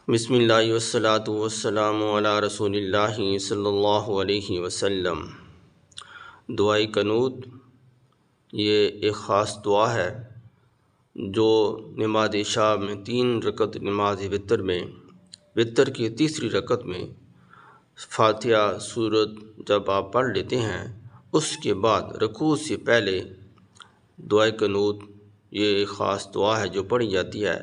بسم اللہ والصلاة والسلام علی رسول اللہ صلی اللہ علیہ وسلم۔ دعائے قنوت یہ ایک خاص دعا ہے جو نماز عشاء میں 3 رکعت نماز وتر میں وتر کی تیسری رکعت میں فاتحہ سورت جب آپ پڑھ لیتے ہیں اس کے بعد رکوع سے پہلے دعائے قنوت یہ ایک خاص دعا ہے جو پڑھی جاتی ہے۔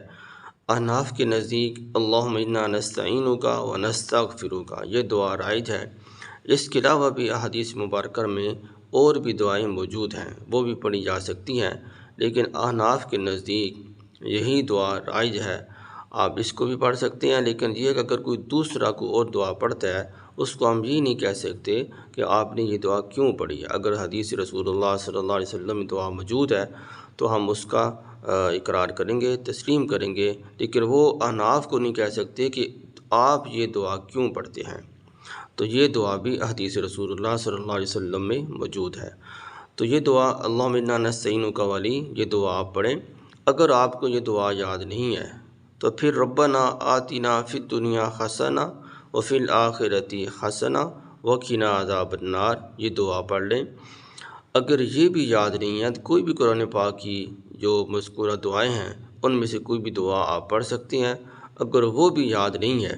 احناف کے نزدیک اللہم انا نستعینک و نستغفرک یہ دعا رائج ہے۔ اس کے علاوہ بھی احادیث مبارکہ میں اور بھی دعائیں موجود ہیں، وہ بھی پڑھی جا سکتی ہیں، لیکن احناف کے نزدیک یہی دعا رائج ہے۔ آپ اس کو بھی پڑھ سکتے ہیں، لیکن یہ کہ اگر کوئی دوسرا کوئی اور دعا پڑھتا ہے اس کو ہم یہ نہیں کہہ سکتے کہ آپ نے یہ دعا کیوں پڑھی ہے۔ اگر حدیث رسول اللہ صلی اللہ علیہ وسلم میں دعا موجود ہے تو ہم اس کا اقرار کریں گے، تسلیم کریں گے، لیکن وہ احناف کو نہیں کہہ سکتے کہ آپ یہ دعا کیوں پڑھتے ہیں۔ تو یہ دعا بھی حدیث رسول اللہ صلی اللہ علیہ وسلم میں موجود ہے۔ تو یہ دعا اللہم انا نستعینک والی یہ دعا آپ پڑھیں۔ اگر آپ کو یہ دعا یاد نہیں ہے تو پھر ربنا آتنا فی الدنیا حسنہ وفی الآخرۃ حسنہ وقنا عذاب النار یہ دعا پڑھ لیں۔ اگر یہ بھی یاد نہیں ہے تو کوئی بھی قرآن پاک کی جو مذکورہ دعائیں ہیں ان میں سے کوئی بھی دعا آپ پڑھ سکتے ہیں۔ اگر وہ بھی یاد نہیں ہے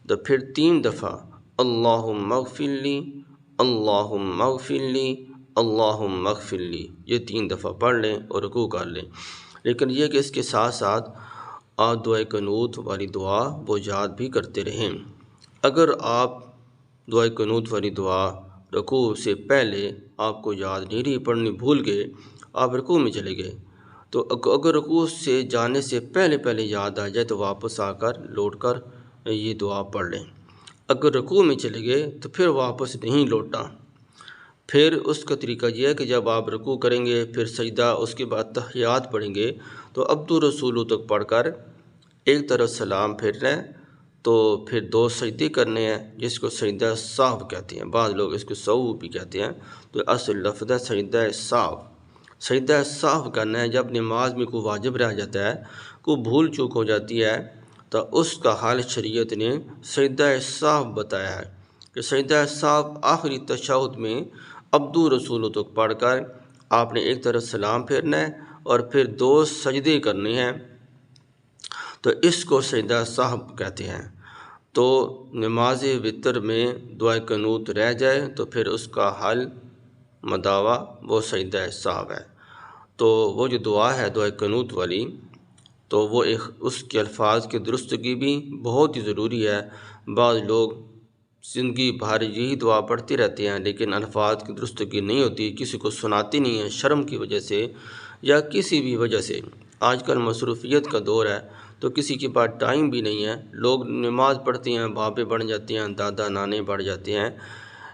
تو پھر 3 دفعہ اللہم اغفر لی، اللہم اغفر لی، اللہم اغفر لی یہ 3 دفعہ پڑھ لیں اور رکوع کر لیں۔ لیکن یہ کہ اس کے ساتھ ساتھ آپ دعائے قنوت والی دعا وہ یاد بھی کرتے رہیں۔ اگر آپ دعائے قنوت والی دعا رکوع سے پہلے آپ کو یاد نہیں رہی، پڑھنی بھول گئے، آپ رکوع میں چلے گئے، تو اگر رکوع سے جانے سے پہلے یاد آ جائے تو واپس آ کر لوٹ کر یہ دعا پڑھ لیں۔ اگر رکوع میں چلے گئے تو پھر واپس نہیں لوٹنا۔ پھر اس کا طریقہ یہ ہے کہ جب آپ رکوع کریں گے پھر سجدہ، اس کے بعد تحیات پڑھیں گے تو عبد الرسول تک پڑھ کر ایک طرف سلام پھیرنا ہے، تو پھر 2 سجدے کرنے ہیں جس کو سجدہ سہو کہتے ہیں، بعض لوگ اس کو سہو بھی کہتے ہیں، تو اصل لفظ ہے سجدہ سہو۔ سجدہ سہو کرنا ہے جب نماز میں کوئی واجب رہ جاتا ہے، کوئی بھول چوک ہو جاتی ہے تو اس کا حال شریعت نے سجدہ سہو بتایا ہے کہ سجدہ سہو آخری تشہد میں عبد الرسول تک پڑھ کر آپ نے ایک طرف سلام پھیرنا ہے اور پھر 2 سجدے کرنے ہیں، تو اس کو سجدہ سہو کہتے ہیں۔ تو نماز وتر میں دعائے قنوت رہ جائے تو پھر اس کا حل مداوع وہ سجدہ سہو ہے۔ تو وہ جو دعا ہے دعائے قنوت والی، تو وہ اس کے الفاظ کی درستگی بھی بہت ہی ضروری ہے۔ بعض لوگ زندگی بھر یہی دعا پڑھتے رہتے ہیں لیکن الفاظ کی درستگی نہیں ہوتی، کسی کو سناتے نہیں ہیں شرم کی وجہ سے یا کسی بھی وجہ سے۔ آج کل مصروفیت کا دور ہے تو کسی کے پاس ٹائم بھی نہیں ہے، لوگ نماز پڑھتے ہیں، بابے بڑھ جاتے ہیں، دادا نانے بڑھ جاتے ہیں،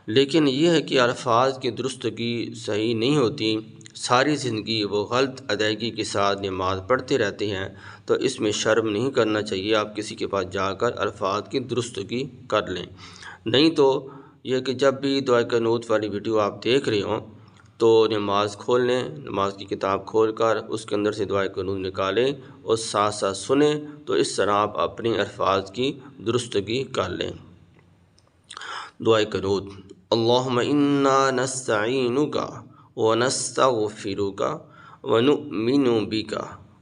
لیکن یہ ہے کہ الفاظ کی درستگی صحیح نہیں ہوتی، ساری زندگی وہ غلط ادائیگی کے ساتھ نماز پڑھتے رہتے ہیں، تو اس میں شرم نہیں کرنا چاہیے۔ آپ کسی کے پاس جا کر الفاظ کی درستگی کر لیں، نہیں تو یہ کہ جب بھی دعائے قنوت والی ویڈیو آپ دیکھ رہے ہوں تو نماز کھول لیں، نماز کی کتاب کھول کر اس کے اندر سے دعائے قنوت نکالیں اور ساتھ ساتھ سنیں، تو اس طرح آپ اپنے الفاظ کی درستگی کر لیں۔ دعائے قنوت اللہم انا نستعینک ونستغفرک ونؤمن بک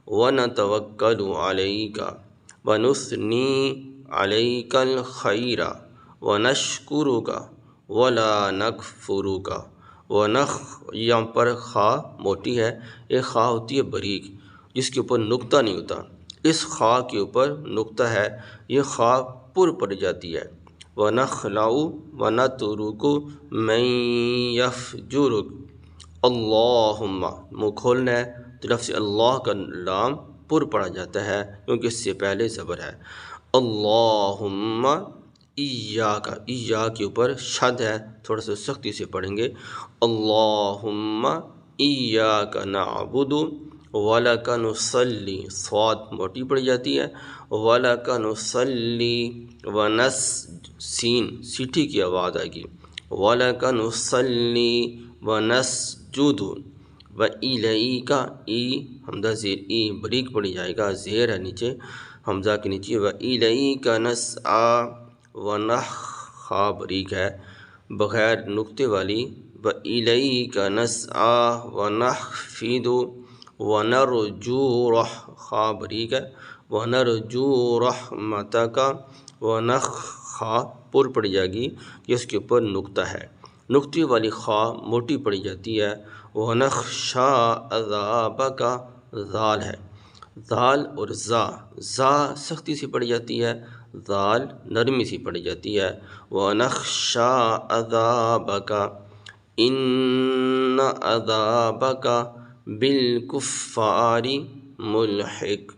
ونتوکل علیک ونثنی علیک الخیر ونشکرک ولا نکفرک یہاں پر خا موٹی ہے، ایک خا ہوتی ہے بریک جس کے اوپر نقطہ نہیں ہوتا، اس خا کے اوپر نقطہ ہے، یہ خا پر پڑ جاتی ہے۔ وَنَخْلَعُ وَنَتْرُكُ مَن يَفْجُرُكَ اللہم منہ کھولنا ہے تو لفظ اللہ کا لام پر پڑا جاتا ہے کیونکہ اس سے پہلے زبر ہے۔ اللہم ایاک، ایا کے اوپر شد ہے، تھوڑا سا سختی سے پڑھیں گے۔ اللہم ایاک نعبد وَلَكَ نُصَلِّ، صاد موٹی پڑ جاتی ہے، وَلَكَ نُصَلِّ سین سیٹھی کی آواز آئے گی، وَلَكَ نُصَلِّ وَنَسْجُدُ وَإِلَيْكَ ای حمزہ زیر ای بریک پڑی جائے گا، زیر ہے نیچے، حمزہ کے نیچے وَإِلَيْكَ نَسْعَى ونخ خا بریک ہے بغیر نقطے والی وَإِلَيْكَ نَسْعَى وَنَخْفِضُ وَنَرْجُو خا بریک ہے وَنَرْجُو رَحْمَتَكَ ونخ خا پر پڑی جائے گی، یہ اس کے اوپر نقطہ ہے، نقطے والی خا موٹی پڑی جاتی ہے۔ وَنَخْشَى عَذَابَكَ ذال ہے، ذال اور زا سختی سے پڑی جاتی ہے، ذال نرمی سے پڑی جاتی ہے۔ وَنَخْشَى عَذَابَكَ إِنَّ عَذَابَكَ بِالْكُفَّارِ مُلْحِقٌ۔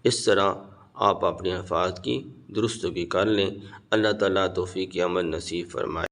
اس طرح آپ اپنے الفاظ کی درستگی کر لیں۔ اللہ تعالیٰ توفیق عمل نصیب فرمائے۔